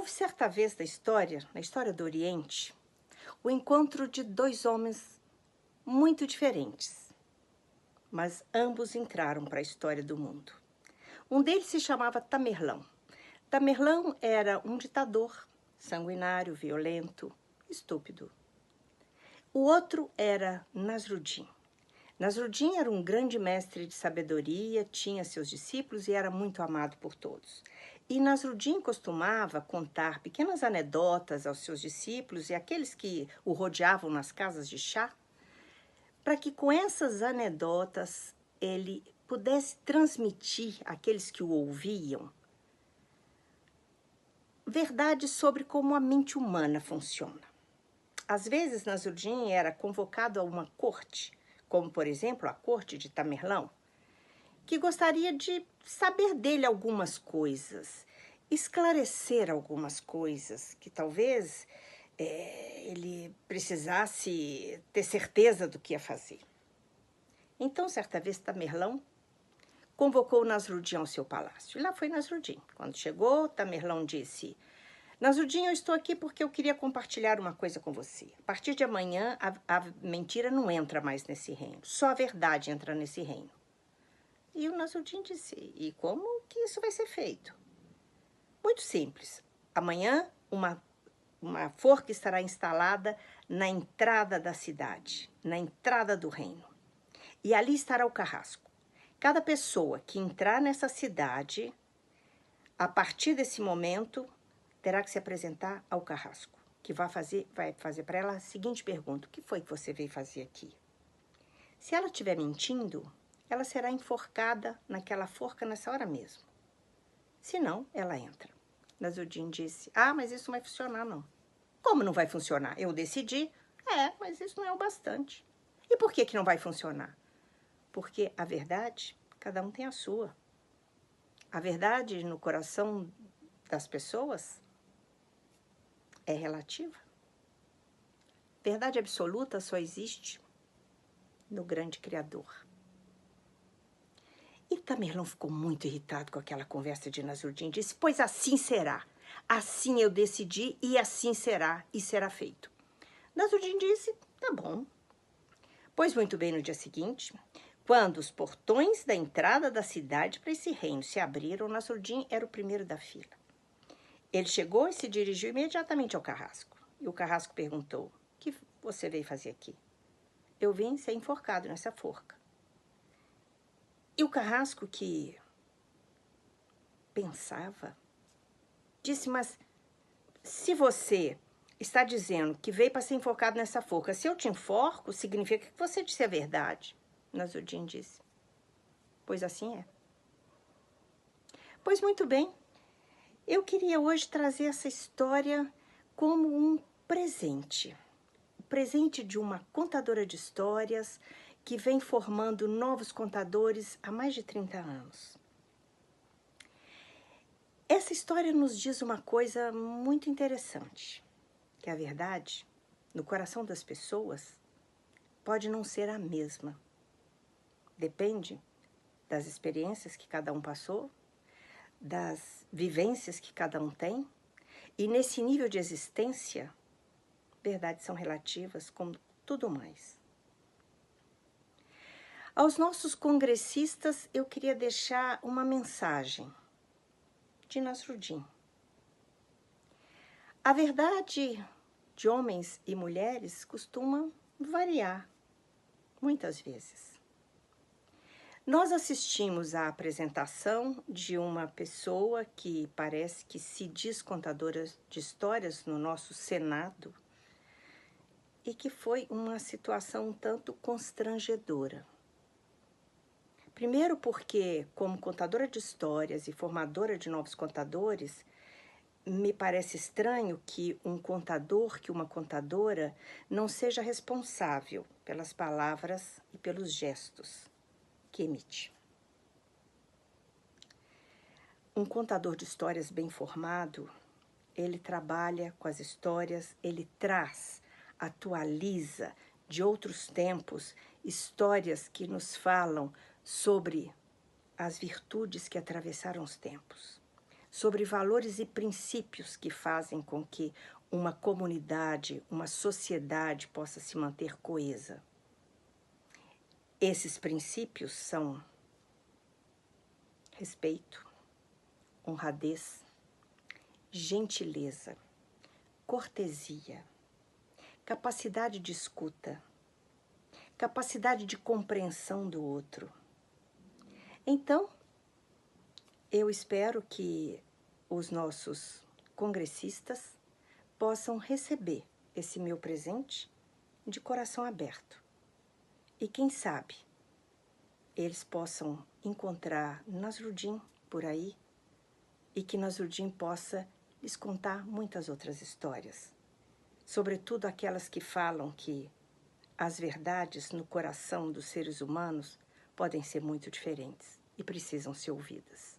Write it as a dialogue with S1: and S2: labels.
S1: Houve certa vez na história do Oriente, o encontro de dois homens muito diferentes, mas ambos entraram para a história do mundo. Um deles se chamava Tamerlão. Tamerlão era um ditador sanguinário, violento, estúpido. O outro era Nasruddin. Nasruddin era um grande mestre de sabedoria, tinha seus discípulos e era muito amado por todos. E Nasruddin costumava contar pequenas anedotas aos seus discípulos e àqueles que o rodeavam nas casas de chá, para que com essas anedotas ele pudesse transmitir àqueles que o ouviam verdades sobre como a mente humana funciona. Às vezes, Nasruddin era convocado a uma corte, como, por exemplo, a corte de Tamerlão, que gostaria de saber dele algumas coisas, esclarecer algumas coisas que talvez ele precisasse ter certeza do que ia fazer. Então, certa vez, Tamerlão convocou Nasruddin ao seu palácio. E lá foi Nasruddin. Quando chegou, Tamerlão disse: Nasruddin, eu estou aqui porque eu queria compartilhar uma coisa com você. A partir de amanhã, a mentira não entra mais nesse reino. Só a verdade entra nesse reino. E o Nasruddin disse: e como que isso vai ser feito? Muito simples. Amanhã, uma forca estará instalada na entrada da cidade, na entrada do reino. E ali estará o carrasco. Cada pessoa que entrar nessa cidade, a partir desse momento, terá que se apresentar ao carrasco, que vai fazer para ela a seguinte pergunta: o que foi que você veio fazer aqui? Se ela estiver mentindo, ela será enforcada naquela forca nessa hora mesmo. Se não, ela entra. Nasruddin disse: mas isso não vai funcionar, não. Como não vai funcionar? Eu decidi. Mas isso não é o bastante. E por que não vai funcionar? Porque a verdade, cada um tem a sua. A verdade no coração das pessoas é relativa. Verdade absoluta só existe no grande Criador. E Tamerlão ficou muito irritado com aquela conversa de Nasruddin. Disse: pois assim será. Assim eu decidi e assim será e será feito. Nasruddin disse: tá bom. Pois muito bem, no dia seguinte, quando os portões da entrada da cidade para esse reino se abriram, Nasruddin era o primeiro da fila. Ele chegou e se dirigiu imediatamente ao carrasco. E o carrasco perguntou: o que você veio fazer aqui? Eu vim ser enforcado nessa forca. E o carrasco, que pensava, disse: mas se você está dizendo que veio para ser enforcado nessa forca, se eu te enforco, significa que você disse a verdade. Nasruddin disse: pois assim é. Pois muito bem, eu queria hoje trazer essa história como um presente. O presente de uma contadora de histórias que vem formando novos contadores há mais de 30 anos. Essa história nos diz uma coisa muito interessante, que a verdade, no coração das pessoas, pode não ser a mesma. Depende das experiências que cada um passou, das vivências que cada um tem, e nesse nível de existência, verdades são relativas como tudo mais. Aos nossos congressistas, eu queria deixar uma mensagem de Nasruddin. A verdade de homens e mulheres costuma variar, muitas vezes. Nós assistimos à apresentação de uma pessoa que parece que se diz contadora de histórias no nosso Senado e que foi uma situação um tanto constrangedora. Primeiro porque, como contadora de histórias e formadora de novos contadores, me parece estranho que um contador, que uma contadora, não seja responsável pelas palavras e pelos gestos que emite. Um contador de histórias bem formado, ele trabalha com as histórias, ele traz, atualiza de outros tempos histórias que nos falam sobre as virtudes que atravessaram os tempos. sobre valores e princípios que fazem com que uma comunidade, uma sociedade possa se manter coesa. Esses princípios são respeito, honradez, gentileza, cortesia, capacidade de escuta, capacidade de compreensão do outro. Então, eu espero que os nossos congressistas possam receber esse meu presente de coração aberto. E quem sabe, eles possam encontrar Nasruddin por aí e que Nasruddin possa lhes contar muitas outras histórias. Sobretudo aquelas que falam que as verdades no coração dos seres humanos podem ser muito diferentes e precisam ser ouvidas.